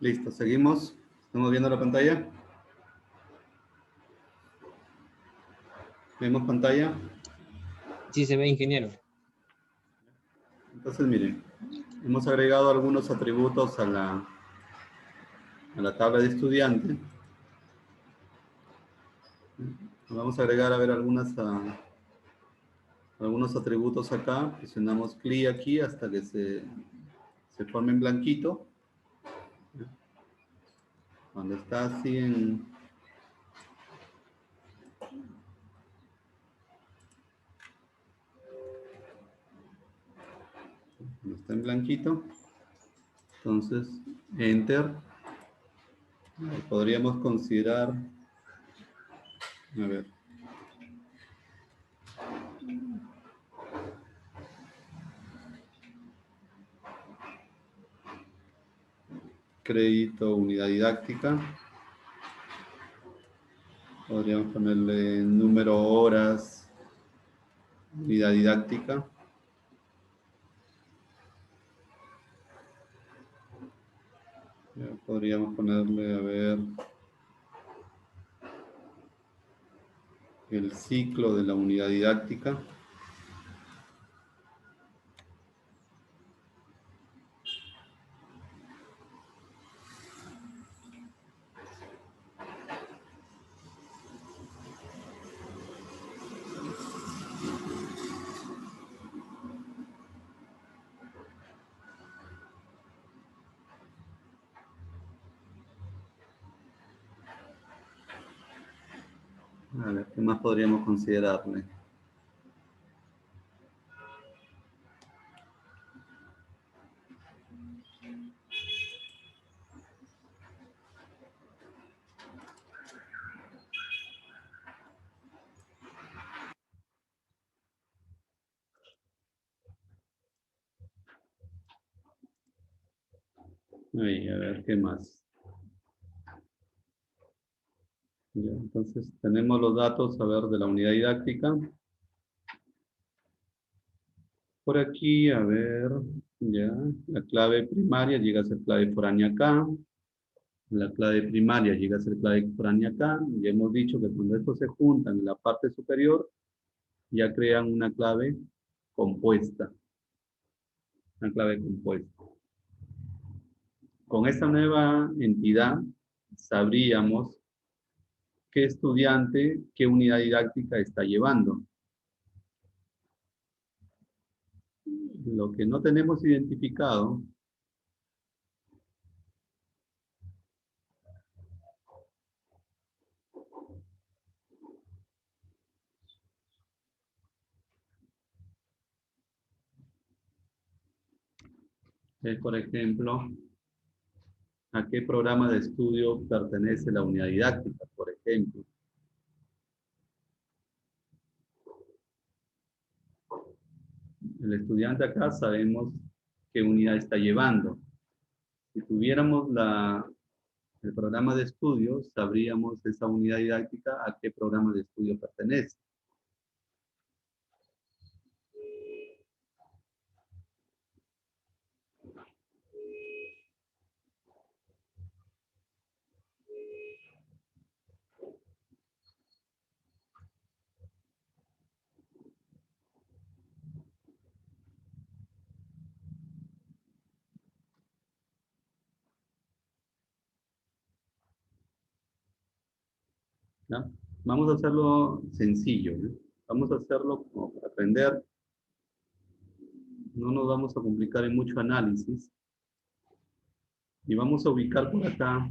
Listo, seguimos. ¿Estamos viendo la pantalla? ¿Vemos pantalla? Sí, se ve, ingeniero. Entonces, miren, hemos agregado algunos atributos a la tabla de estudiante. Vamos a agregar, a ver, algunos atributos acá. Presionamos clic aquí hasta que se forme en blanquito. Cuando está así cuando está en blanquito, entonces Enter. Podríamos considerar, a ver, crédito, unidad didáctica. Podríamos ponerle número, horas, unidad didáctica. Ya podríamos ponerle, a ver, el ciclo de la unidad didáctica. A ver, ¿qué más podríamos considerarle? Ahí, a ver, ¿qué más? Ya, entonces, tenemos los datos, a ver, de la unidad didáctica. Por aquí, a ver, ya, la clave primaria llega a ser clave foránea acá. La clave primaria llega a ser clave foránea acá. Ya hemos dicho que cuando estos se juntan en la parte superior, ya crean una clave compuesta. Una clave compuesta. Con esta nueva entidad, sabríamos qué estudiante, qué unidad didáctica está llevando. Lo que no tenemos identificado es, por ejemplo, a qué programa de estudio pertenece la unidad didáctica, por ejemplo. El estudiante acá sabemos qué unidad está llevando. Si tuviéramos el programa de estudio, sabríamos esa unidad didáctica a qué programa de estudio pertenece. ¿Ya? Vamos a hacerlo sencillo, ¿no? Vamos a hacerlo como para aprender. No nos vamos a complicar en mucho análisis. Y vamos a ubicar por acá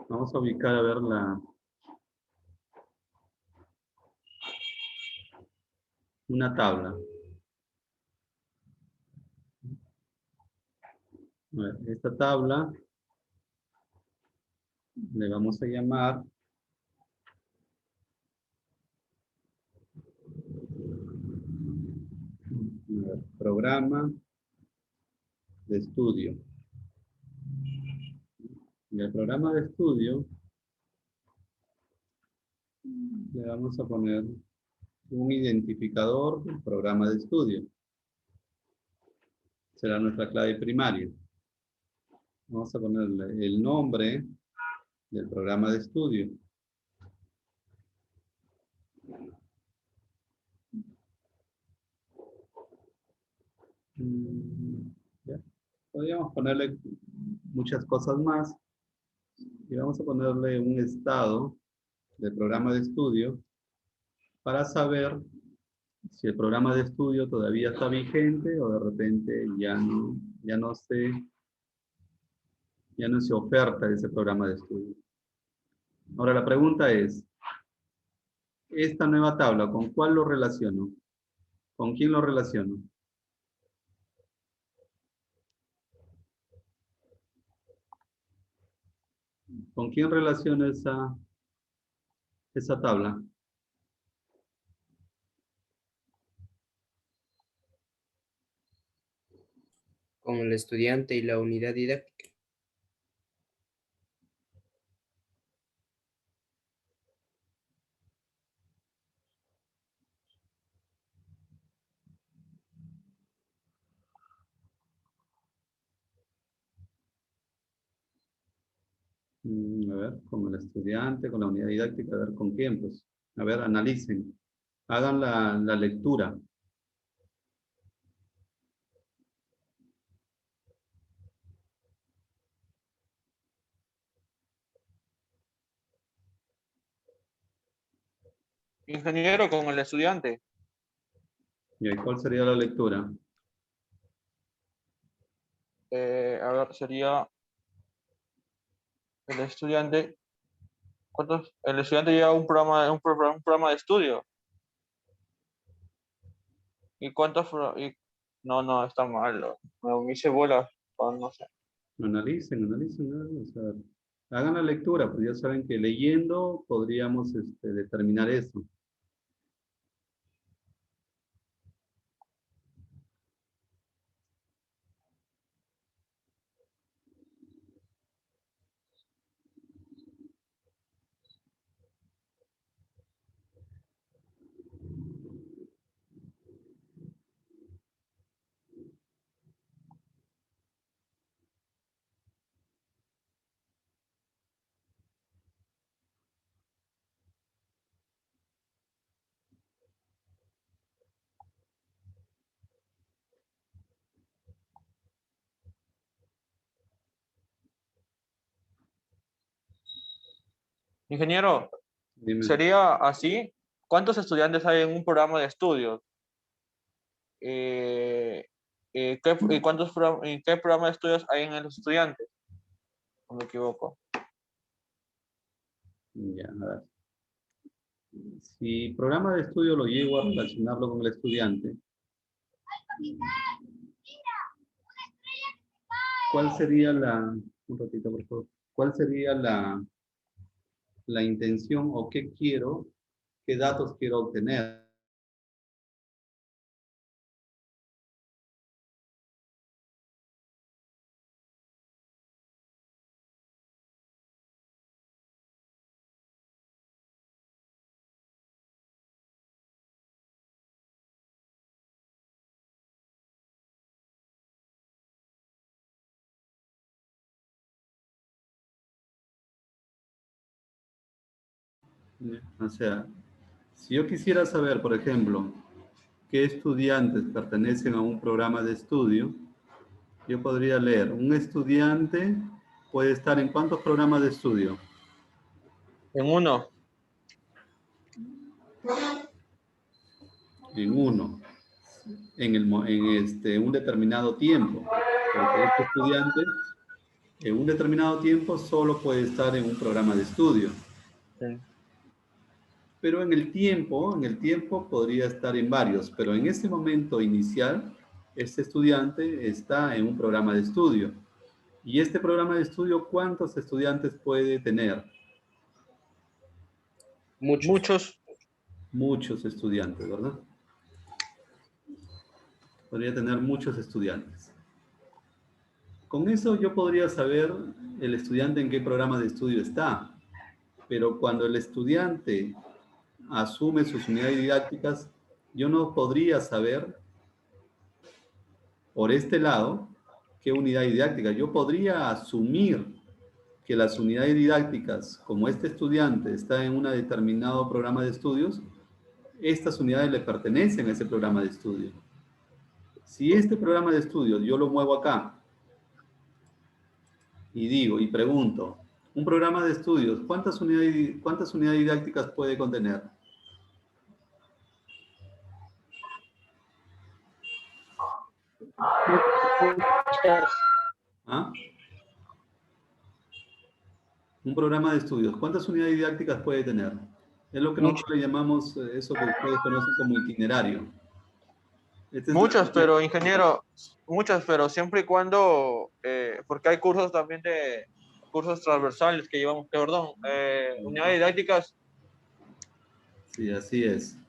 vamos a ubicar a ver una tabla. A ver, esta tabla le vamos a llamar programa de estudio. En el programa de estudio le vamos a poner un identificador del programa de estudio. Será nuestra clave primaria. Vamos a ponerle el nombre del programa de estudio. ¿Ya? Podríamos ponerle muchas cosas más. Y vamos a ponerle un estado del programa de estudio para saber si el programa de estudio todavía está vigente o de repente ya no se oferta ese programa de estudio. Ahora la pregunta es, esta nueva tabla, ¿con cuál lo relaciono? ¿Con quién lo relaciono? ¿Con quién relaciono esa tabla? Con el estudiante y la unidad didáctica. A ver, con el estudiante, con la unidad didáctica, a ver con quién, pues. A ver, analicen, hagan la lectura. Ingeniero con el estudiante. ¿Y ahí cuál sería la lectura? A ver, sería el estudiante. ¿Cuántos? El estudiante lleva un programa de estudio. ¿Y cuántos? No, está mal. Me hice bolas. No sé. Analicen, o sea, hagan la lectura, pues ya saben que leyendo podríamos determinar eso. Ingeniero, Dime. sería así. ¿Cuántos estudiantes hay en un programa de estudio? ¿En qué programa de estudios hay en los estudiantes? No me equivoco. Ya, a ver. Si programa de estudio lo llevo a relacionarlo con el estudiante, ¿cuál sería un ratito por favor, cuál sería la intención o qué datos quiero obtener? O sea, si yo quisiera saber, por ejemplo, qué estudiantes pertenecen a un programa de estudio, yo podría leer, un estudiante puede estar en ¿cuántos programas de estudio? En uno. En uno, en un determinado tiempo. Porque este estudiante, en un determinado tiempo, solo puede estar en un programa de estudio. Sí. Pero en el tiempo podría estar en varios, pero en este momento inicial, este estudiante está en un programa de estudio. Y este programa de estudio, ¿cuántos estudiantes puede tener? Muchos. Muchos. Muchos estudiantes, ¿verdad? Podría tener muchos estudiantes. Con eso yo podría saber el estudiante en qué programa de estudio está. Pero cuando el estudiante asume sus unidades didácticas, yo no podría saber por este lado qué unidad didáctica. Yo podría asumir que las unidades didácticas, como este estudiante está en un determinado programa de estudios, estas unidades le pertenecen a ese programa de estudio. Si este programa de estudios yo lo muevo acá y digo y pregunto, un programa de estudios, ¿cuántas unidades didácticas puede contener? Muchas. ¿Ah? Un programa de estudios, ¿cuántas unidades didácticas puede tener? Es lo que nosotros le llamamos eso que ustedes conocen como itinerario. Esta es Muchas, pero ingeniero, muchas, pero siempre y cuando, porque hay cursos también de cursos transversales que llevamos, perdón, unidades didácticas. Sí, así es.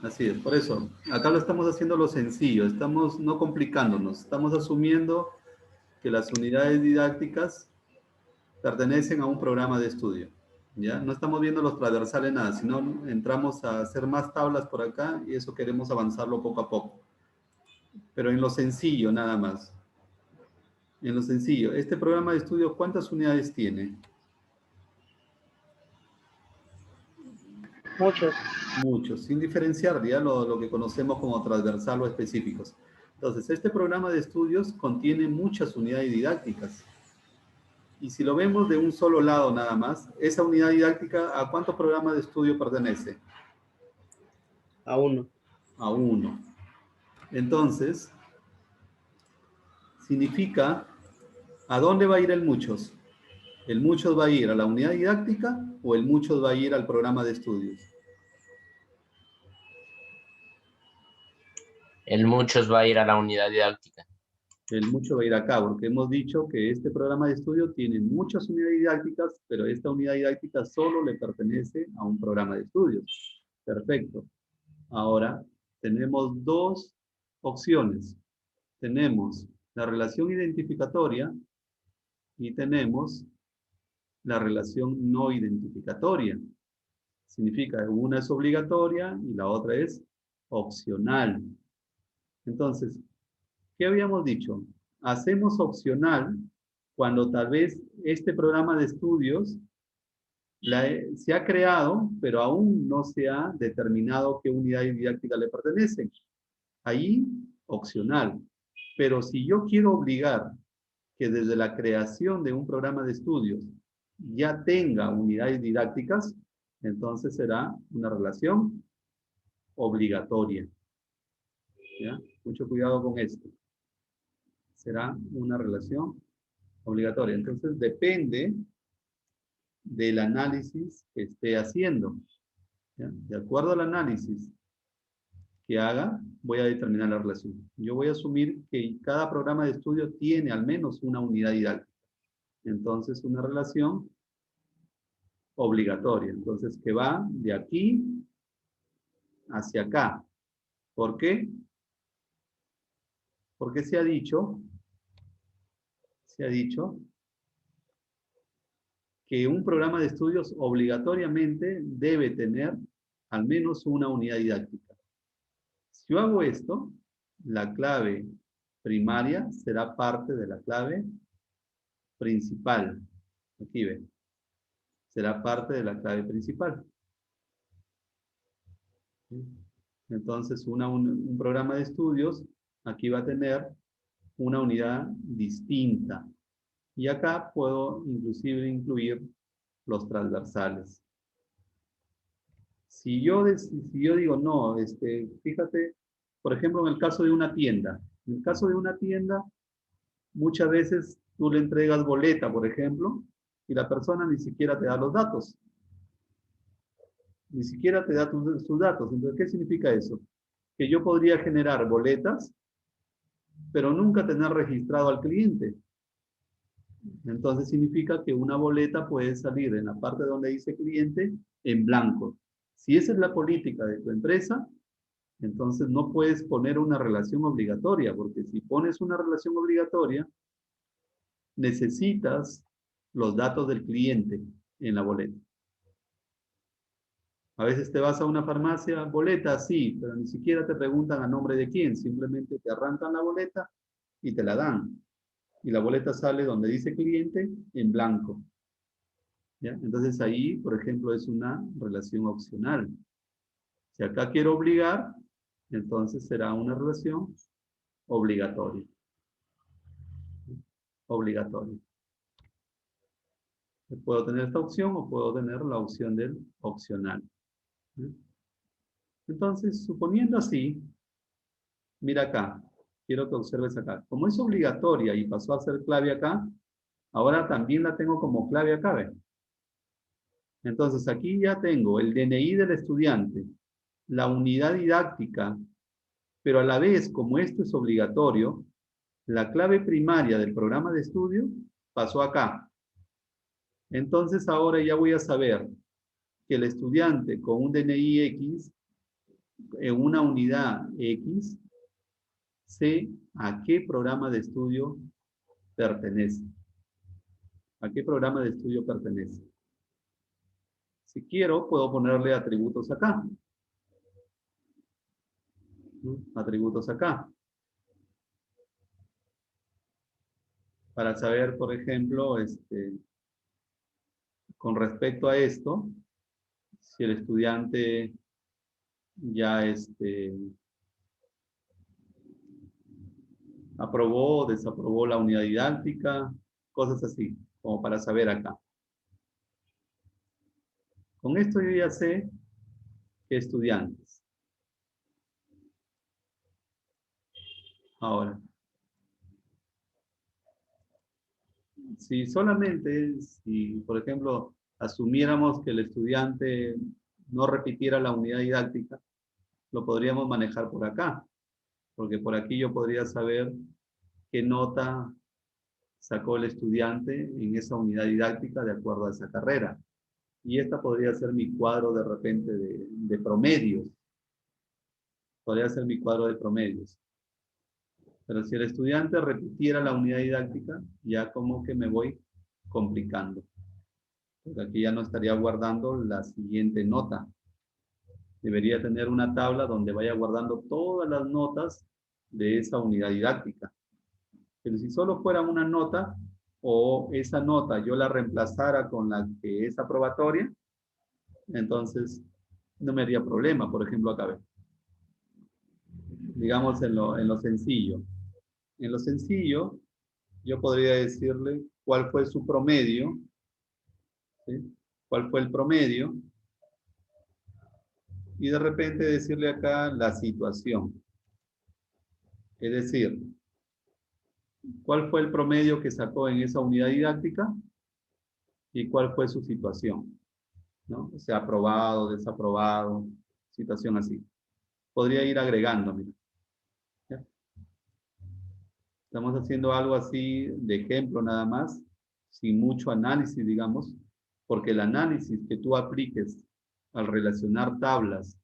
Así es. Por eso, acá lo estamos haciendo lo sencillo, estamos no complicándonos, estamos asumiendo que las unidades didácticas pertenecen a un programa de estudio. ¿Ya? No estamos viendo los transversales nada, sino entramos a hacer más tablas por acá y eso queremos avanzarlo poco a poco. Pero en lo sencillo nada más. En lo sencillo, este programa de estudio, ¿cuántas unidades tiene? Muchos. Muchos, sin diferenciar ya lo que conocemos como transversal o específicos. Entonces, este programa de estudios contiene muchas unidades didácticas. Y si lo vemos de un solo lado nada más, esa unidad didáctica, ¿a cuántos programas de estudio pertenece? A uno. A uno. Entonces, significa, ¿a dónde va a ir el muchos? ¿El muchos va a ir a la unidad didáctica o el muchos va a ir al programa de estudios? El muchos va a ir a la unidad didáctica. El mucho va a ir acá, porque hemos dicho que este programa de estudio tiene muchas unidades didácticas, pero esta unidad didáctica solo le pertenece a un programa de estudios. Perfecto. Ahora, tenemos dos opciones. Tenemos la relación identificatoria y tenemos la relación no identificatoria. Significa que una es obligatoria y la otra es opcional. Entonces, ¿qué habíamos dicho? Hacemos opcional cuando tal vez este programa de estudios se ha creado, pero aún no se ha determinado qué unidad didáctica le pertenece. Ahí, opcional. Pero si yo quiero obligar que desde la creación de un programa de estudios ya tenga unidades didácticas, entonces será una relación obligatoria. ¿Ya? Mucho cuidado con esto. Será una relación obligatoria. Entonces depende del análisis que esté haciendo. ¿Ya? De acuerdo al análisis que haga, voy a determinar la relación. Yo voy a asumir que cada programa de estudio tiene al menos una unidad didáctica. Entonces, una relación obligatoria. Entonces, que va de aquí hacia acá. ¿Por qué? Porque se ha dicho que un programa de estudios obligatoriamente debe tener al menos una unidad didáctica. Si yo hago esto, la clave primaria será parte de la clave principal. Aquí ven. Será parte de la clave principal. Entonces, un programa de estudios aquí va a tener una unidad distinta. Y acá puedo inclusive incluir los transversales. Si yo digo, no, fíjate, por ejemplo, en el caso de una tienda. En el caso de una tienda, muchas veces tú le entregas boleta, por ejemplo, y la persona ni siquiera te da los datos. Ni siquiera te da sus datos. Entonces, ¿qué significa eso? Que yo podría generar boletas, pero nunca tener registrado al cliente. Entonces significa que una boleta puede salir en la parte donde dice cliente en blanco. Si esa es la política de tu empresa, entonces no puedes poner una relación obligatoria, porque si pones una relación obligatoria, necesitas los datos del cliente en la boleta. A veces te vas a una farmacia, boleta, sí, pero ni siquiera te preguntan a nombre de quién, simplemente te arrancan la boleta y te la dan. Y la boleta sale donde dice cliente en blanco. ¿Ya? Entonces ahí, por ejemplo, es una relación opcional. Si acá quiero obligar, entonces será una relación obligatoria. Obligatoria. Puedo tener esta opción o puedo tener la opción del opcional. Entonces, suponiendo así, mira acá, quiero que observes acá. Como es obligatoria y pasó a ser clave acá, ahora también la tengo como clave acá, ¿ve? Entonces, aquí ya tengo el DNI del estudiante, la unidad didáctica, pero a la vez, como esto es obligatorio, la clave primaria del programa de estudio pasó acá. Entonces, ahora ya voy a saber que el estudiante con un DNI X, en una unidad X, sé a qué programa de estudio pertenece. ¿A qué programa de estudio pertenece? Si quiero, puedo ponerle atributos acá. ¿No? Atributos acá. Para saber, por ejemplo, con respecto a esto, si el estudiante ya aprobó o desaprobó la unidad didáctica, cosas así, como para saber acá. Con esto yo ya sé qué estudiantes. Ahora, si solamente, si por ejemplo, asumiéramos que el estudiante no repitiera la unidad didáctica, lo podríamos manejar por acá, porque por aquí yo podría saber qué nota sacó el estudiante en esa unidad didáctica de acuerdo a esa carrera. Y esta podría ser mi cuadro de repente de promedios. Podría ser mi cuadro de promedios. Pero si el estudiante repitiera la unidad didáctica, ya como que me voy complicando. Porque aquí ya no estaría guardando la siguiente nota. Debería tener una tabla donde vaya guardando todas las notas de esa unidad didáctica. Pero si solo fuera una nota, o esa nota yo la reemplazara con la que es aprobatoria, entonces no me haría problema. Por ejemplo, acá ve. Digamos en lo sencillo. En lo sencillo, yo podría decirle cuál fue su promedio, ¿sí? ¿Cuál fue el promedio? Y de repente decirle acá la situación. Es decir, ¿cuál fue el promedio que sacó en esa unidad didáctica? ¿Y cuál fue su situación? ¿No? O sea, aprobado, desaprobado, situación así. Podría ir agregando, mira. ¿Ya? Estamos haciendo algo así de ejemplo nada más, sin mucho análisis, digamos, porque el análisis que tú apliques al relacionar tablas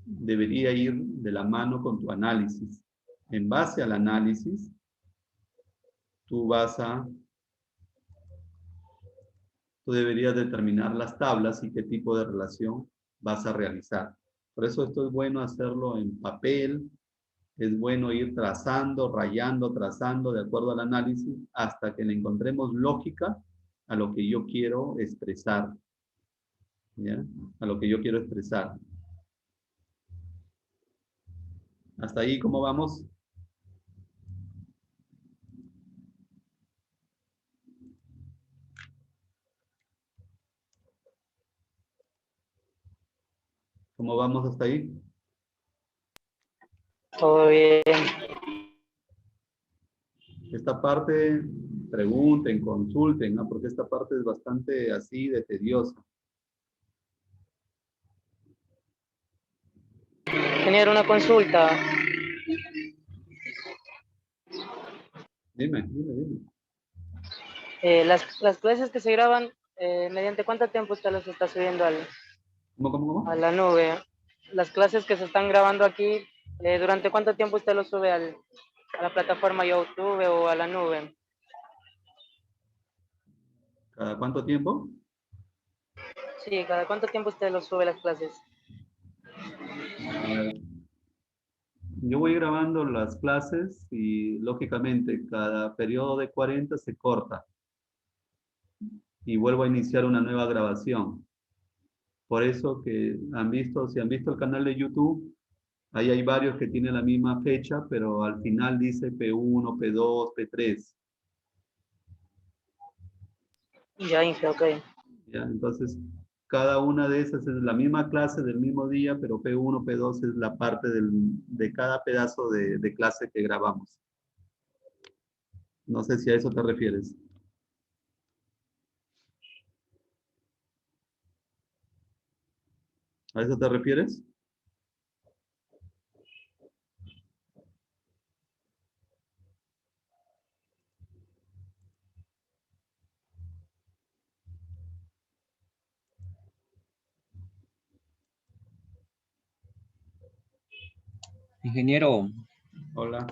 debería ir de la mano con tu análisis. En base al análisis, tú deberías determinar las tablas y qué tipo de relación vas a realizar. Por eso esto es bueno hacerlo en papel, es bueno ir trazando, rayando, trazando de acuerdo al análisis hasta que le encontremos lógica a lo que yo quiero expresar. ¿Ya? A lo que yo quiero expresar. Hasta ahí, ¿cómo vamos? ¿Cómo vamos hasta ahí? Todo bien. Esta parte, pregunten, consulten, ¿no? Porque esta parte es bastante así de tediosa. Tener una consulta. Dime. Las clases que se graban, ¿mediante cuánto tiempo usted los está subiendo ¿Cómo? a la nube? Las clases que se están grabando aquí, ¿durante cuánto tiempo usted los sube a la plataforma YouTube o a la nube? ¿Cada cuánto tiempo? Sí, ¿cada cuánto tiempo usted los sube las clases? A ver, yo voy grabando las clases y lógicamente cada periodo de 40 se corta y vuelvo a iniciar una nueva grabación. Por eso que si han visto el canal de YouTube, ahí hay varios que tienen la misma fecha, pero al final dice P1, P2, P3. Ya, Inge, ok. ¿Ya? Entonces, cada una de esas es la misma clase del mismo día, pero P1, P2 es la parte de cada pedazo de clase que grabamos. No sé si a eso te refieres. ¿A eso te refieres? Ingeniero, Hola.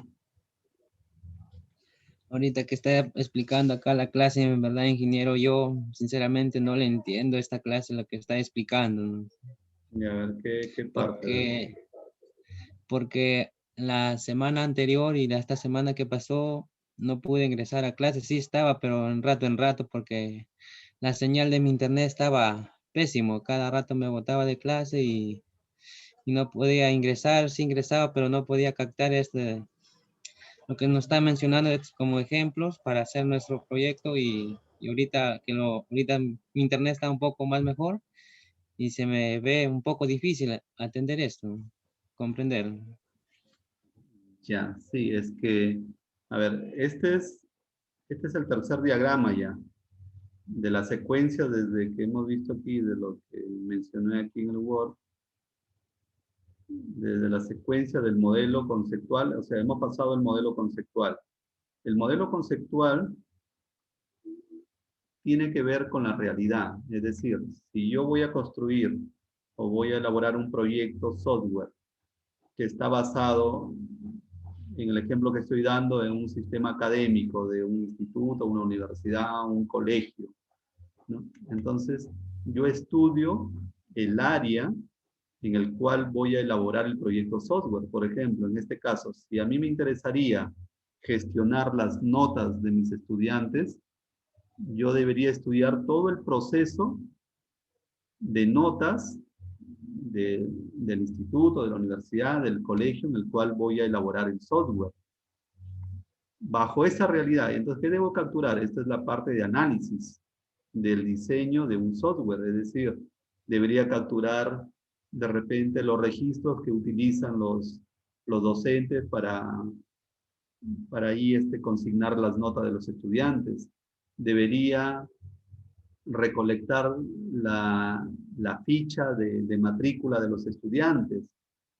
ahorita que está explicando acá la clase, en verdad, ingeniero, yo sinceramente no le entiendo esta clase, lo que está explicando, ¿no? Y a ver, ¿qué parte? Porque la semana anterior y esta semana que pasó, no pude ingresar a clase. Sí estaba, pero en rato, porque la señal de mi internet estaba pésimo. Cada rato me botaba de clase y no podía ingresar. Sí ingresaba, pero no podía captar lo que nos está mencionando es como ejemplos para hacer nuestro proyecto y ahorita mi internet está un poco más mejor y se me ve un poco difícil atender esto, comprender. Ya, sí, es que, a ver, este es el tercer diagrama ya, de la secuencia desde que hemos visto aquí, de lo que mencioné aquí en el Word, desde la secuencia del modelo conceptual, o sea, hemos pasado el modelo conceptual. El modelo conceptual tiene que ver con la realidad, es decir, si yo voy a construir o voy a elaborar un proyecto software que está basado en el ejemplo que estoy dando en un sistema académico de un instituto, una universidad, un colegio, ¿no? Entonces, yo estudio el área en el cual voy a elaborar el proyecto software. Por ejemplo, en este caso, si a mí me interesaría gestionar las notas de mis estudiantes, yo debería estudiar todo el proceso de notas del instituto, de la universidad, del colegio en el cual voy a elaborar el software. Bajo esa realidad, entonces, ¿qué debo capturar? Esta es la parte de análisis del diseño de un software, es decir, debería capturar de repente los registros que utilizan los docentes para ahí consignar las notas de los estudiantes. Debería recolectar la ficha de matrícula de los estudiantes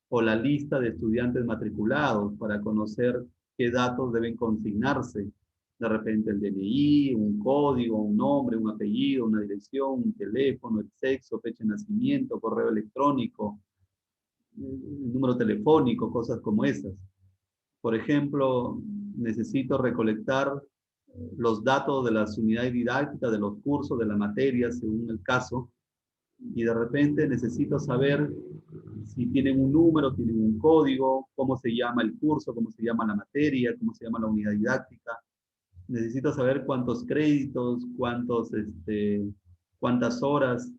o la lista de estudiantes matriculados para conocer qué datos deben consignarse. De repente el DNI, un código, un nombre, un apellido, una dirección, un teléfono, el sexo, fecha de nacimiento, correo electrónico, número telefónico, cosas como esas. Por ejemplo, necesito recolectar los datos de las unidades didácticas, de los cursos, de la materia, según el caso, y de repente necesito saber si tienen un número, tienen un código, cómo se llama el curso, cómo se llama la materia, cómo se llama la unidad didáctica. Necesito saber cuántos créditos, cuántas horas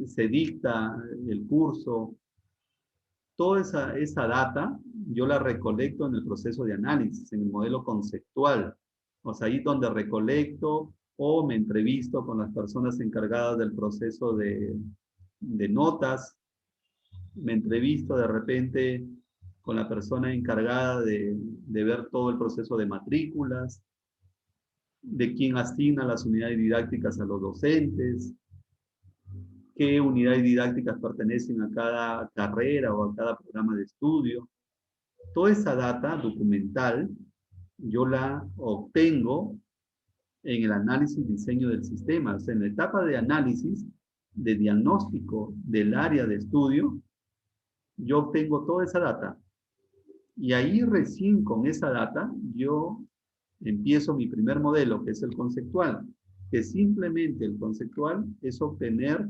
se dicta el curso. Toda esa data yo la recolecto en el proceso de análisis, en el modelo conceptual. O sea, ahí donde recolecto o me entrevisto con las personas encargadas del proceso de notas, me entrevisto de repente con la persona encargada de ver todo el proceso de matrículas, de quién asigna las unidades didácticas a los docentes, qué unidades didácticas pertenecen a cada carrera o a cada programa de estudio. Toda esa data documental yo la obtengo en el análisis y diseño del sistema. O sea, en la etapa de análisis, de diagnóstico del área de estudio, yo obtengo toda esa data. Y ahí recién con esa data, yo empiezo mi primer modelo, que es el conceptual. Que simplemente el conceptual es obtener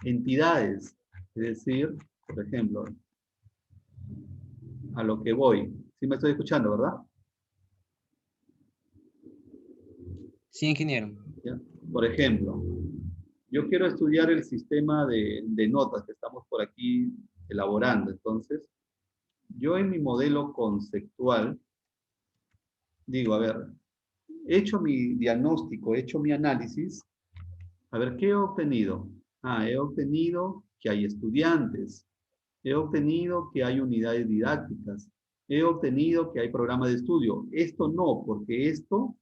entidades. Es decir, por ejemplo, a lo que voy. Sí me estoy escuchando, ¿verdad? Sí, ingeniero. ¿Ya? Por ejemplo, yo quiero estudiar el sistema de notas que estamos por aquí elaborando. Entonces, yo en mi modelo conceptual digo, a ver, he hecho mi diagnóstico, he hecho mi análisis. A ver, ¿qué he obtenido? He obtenido que hay estudiantes. He obtenido que hay unidades didácticas. He obtenido que hay programas de estudio. Esto no, porque esto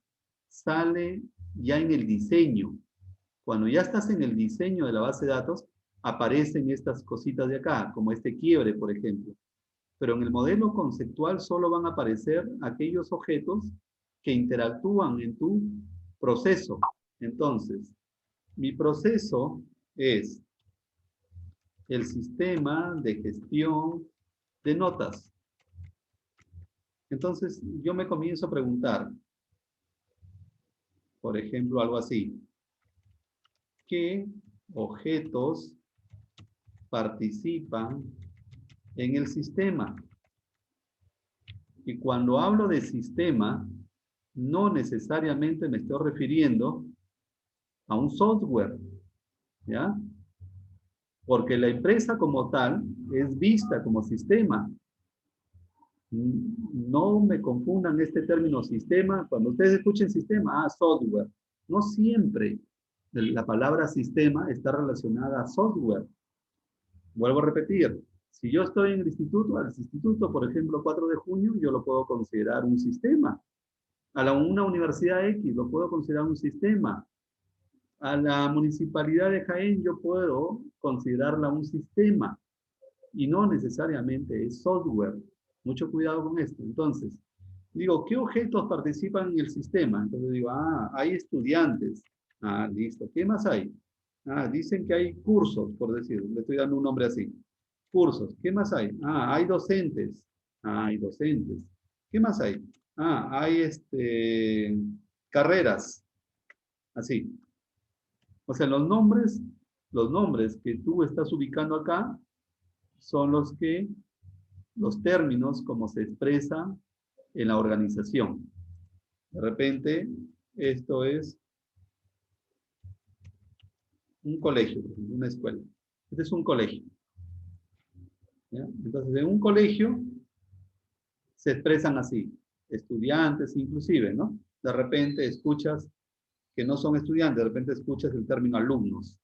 sale ya en el diseño. Cuando ya estás en el diseño de la base de datos, aparecen estas cositas de acá, como este quiebre, por ejemplo. Pero en el modelo conceptual solo van a aparecer aquellos objetos que interactúan en tu proceso. Entonces, mi proceso es el sistema de gestión de notas. Entonces, yo me comienzo a preguntar, por ejemplo, algo así. ¿Qué objetos participan en el sistema? Y cuando hablo de sistema, no necesariamente me estoy refiriendo a un software, ¿ya? Porque la empresa como tal es vista como sistema. No me confundan este término sistema. Cuando ustedes escuchen sistema, software. No siempre la palabra sistema está relacionada a software. Vuelvo a repetir. Si yo estoy en el instituto, al instituto, por ejemplo, 4 de junio, yo lo puedo considerar un sistema. Una universidad X lo puedo considerar un sistema. A la municipalidad de Jaén yo puedo considerarla un sistema. Y no necesariamente es software. Mucho cuidado con esto. Entonces, digo, ¿qué objetos participan en el sistema? Entonces digo, hay estudiantes. Listo. ¿Qué más hay? Dicen que hay cursos, por decir, le estoy dando un nombre así. Cursos. ¿Qué más hay? Hay docentes. Hay docentes. ¿Qué más hay? Hay carreras. Así. O sea, los nombres que tú estás ubicando acá son los términos como se expresa en la organización. De repente, esto es un colegio, una escuela. Este es un colegio. ¿Ya? Entonces, en un colegio se expresan así, estudiantes inclusive, ¿no? De repente escuchas que no son estudiantes, de repente escuchas el término alumnos,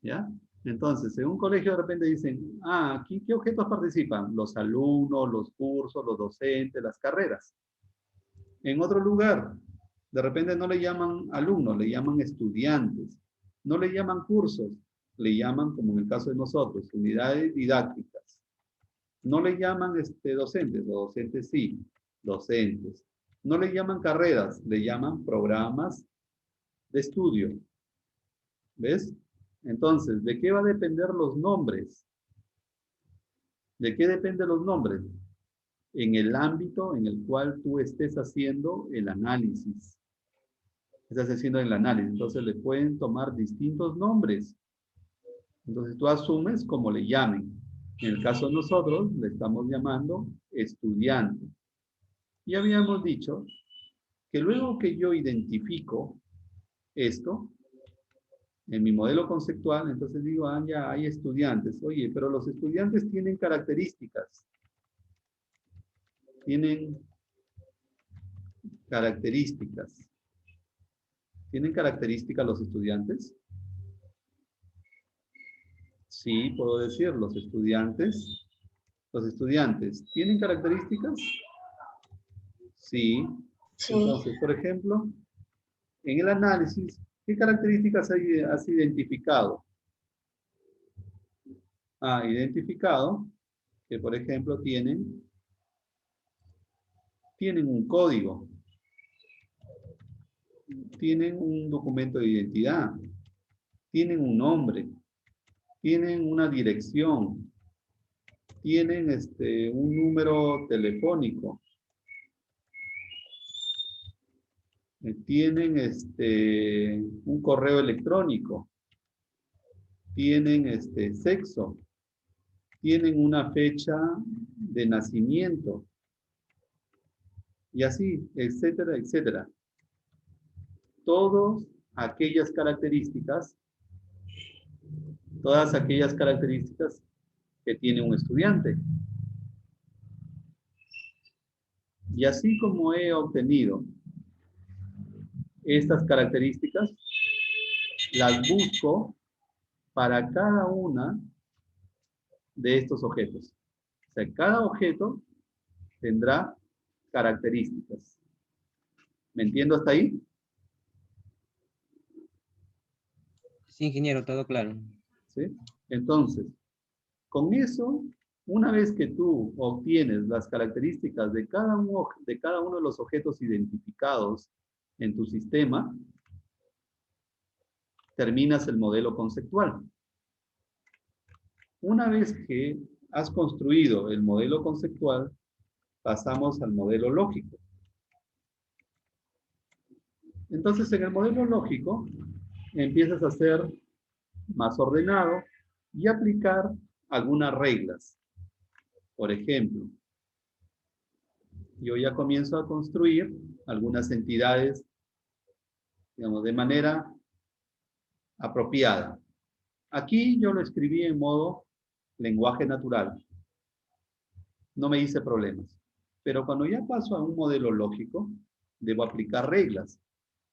¿ya? Entonces, en un colegio de repente dicen, aquí, ¿qué objetos participan? Los alumnos, los cursos, los docentes, las carreras. En otro lugar, de repente no le llaman alumnos, le llaman estudiantes. No le llaman cursos, le llaman, como en el caso de nosotros, unidades didácticas. No le llaman docentes, los docentes sí, docentes. No le llaman carreras, le llaman programas de estudio. ¿Ves? Entonces, ¿de qué va a depender los nombres? ¿De qué dependen los nombres? En el ámbito en el cual tú estés haciendo el análisis. Estás haciendo el análisis. Entonces, le pueden tomar distintos nombres. Entonces, tú asumes como le llamen. En el caso de nosotros, le estamos llamando estudiante. Y habíamos dicho que luego que yo identifico esto, en mi modelo conceptual, entonces digo, ya hay estudiantes. Oye, pero los estudiantes tienen características. Tienen características. ¿Tienen características los estudiantes? Sí, puedo decir, los estudiantes. ¿Los estudiantes tienen características? Sí. Entonces, por ejemplo, en el análisis, ¿qué características has identificado? Identificado que, por ejemplo, tienen un código. tienen un documento de identidad, tienen un nombre, tienen una dirección, tienen un número telefónico, tienen un correo electrónico, tienen sexo, tienen una fecha de nacimiento, y así, etcétera, etcétera. Todas aquellas características que tiene un estudiante. Y así como he obtenido estas características, las busco para cada una de estos objetos. O sea, cada objeto tendrá características. ¿Me entiendo hasta ahí? Sí, ingeniero, todo claro. ¿Sí? Entonces, con eso, una vez que tú obtienes las características de cada uno de los objetos identificados en tu sistema, terminas el modelo conceptual. Una vez que has construido el modelo conceptual, pasamos al modelo lógico. Entonces, en el modelo lógico, empiezas a ser más ordenado y aplicar algunas reglas. Por ejemplo, yo ya comienzo a construir algunas entidades, digamos, de manera apropiada. Aquí yo lo escribí en modo lenguaje natural. No me hice problemas. Pero cuando ya paso a un modelo lógico, debo aplicar reglas.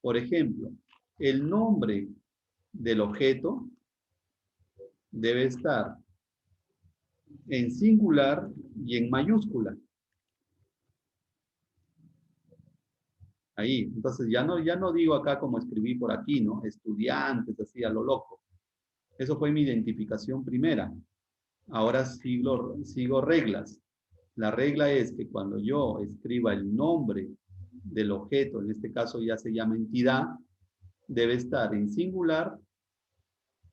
Por ejemplo, el nombre del objeto debe estar en singular y en mayúscula. Ahí, entonces ya no digo acá como escribí por aquí, ¿no? Estudiantes, así a lo loco. Eso fue mi identificación primera. Ahora sigo reglas. La regla es que cuando yo escriba el nombre del objeto, en este caso ya se llama entidad, debe estar en singular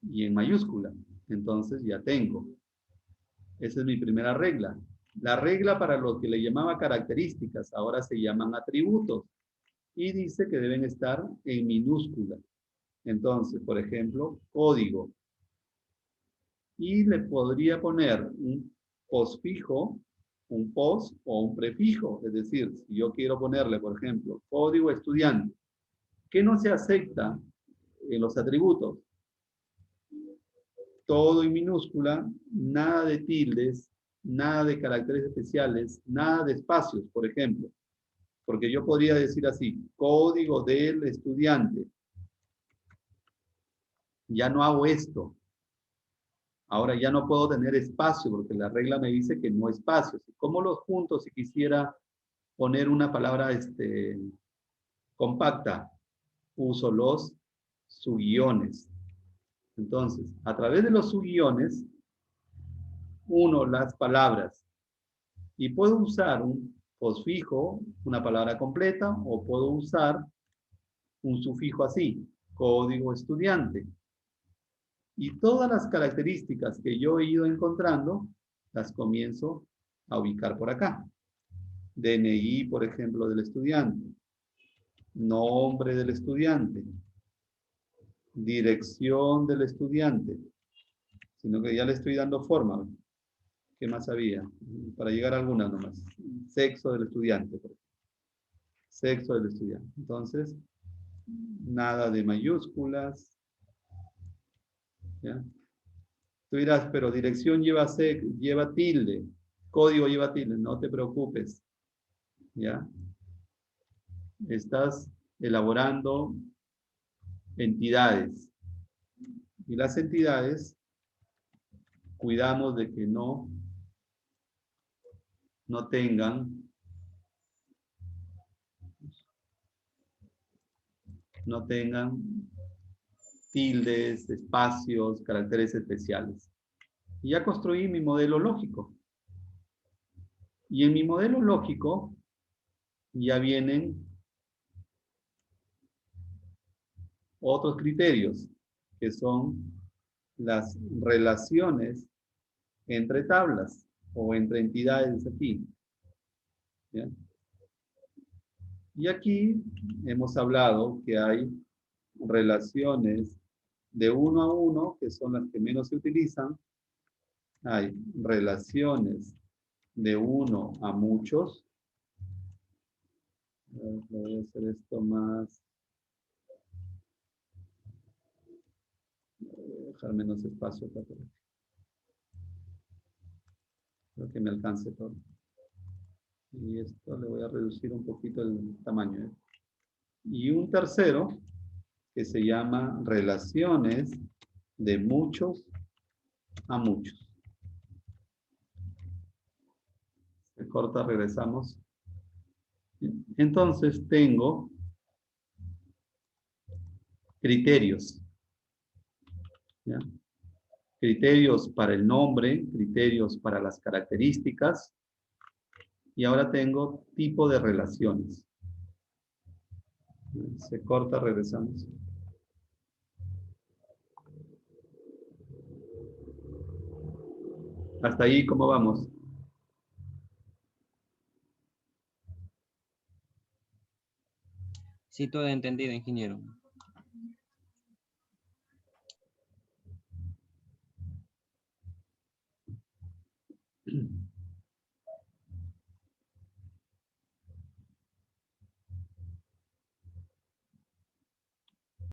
y en mayúscula. Entonces ya tengo. Esa es mi primera regla. La regla para lo que le llamaba características, ahora se llaman atributos. Y dice que deben estar en minúscula. Entonces, por ejemplo, código. Y le podría poner un postfijo, un post o un prefijo. Es decir, si yo quiero ponerle, por ejemplo, código estudiante, ¿qué no se acepta en los atributos? Todo en minúscula, nada de tildes, nada de caracteres especiales, nada de espacios, por ejemplo. Porque yo podría decir así, código del estudiante. Ya no hago esto. Ahora ya no puedo tener espacio porque la regla me dice que no espacio. ¿Cómo los junto si quisiera poner una palabra compacta? Uso los subguiones. Entonces, a través de los subguiones, uno las palabras. Y puedo usar un postfijo, una palabra completa, o puedo usar un sufijo así, código estudiante. Y todas las características que yo he ido encontrando, las comienzo a ubicar por acá. DNI, por ejemplo, del estudiante. Nombre del estudiante. Dirección del estudiante. Sino que ya le estoy dando forma. ¿Qué más había? Para llegar a algunas nomás. Sexo del estudiante. Por ejemplo. Sexo del estudiante. Entonces, nada de mayúsculas. ¿Ya? Tú dirás, pero dirección lleva tilde, código lleva tilde, no te preocupes. ¿Ya? Estás elaborando entidades. Y las entidades, cuidamos de que no tengan tildes, espacios, caracteres especiales. Y ya construí mi modelo lógico. Y en mi modelo lógico ya vienen otros criterios, que son las relaciones entre tablas o entre entidades aquí. ¿Ya? Y aquí hemos hablado que hay relaciones de 1 a 1, que son las que menos se utilizan. Hay relaciones de 1 a muchos. Voy a hacer esto más. Voy a dejar menos espacio para que creo que me alcance todo. Y esto le voy a reducir un poquito el tamaño. Y un tercero que se llama relaciones de muchos a muchos. Se corta, regresamos. Entonces tengo criterios. ¿Ya? Criterios para el nombre, criterios para las características. Y ahora tengo tipo de relaciones. Se corta, regresamos. Hasta ahí, ¿cómo vamos? Sí, todo entendido, ingeniero.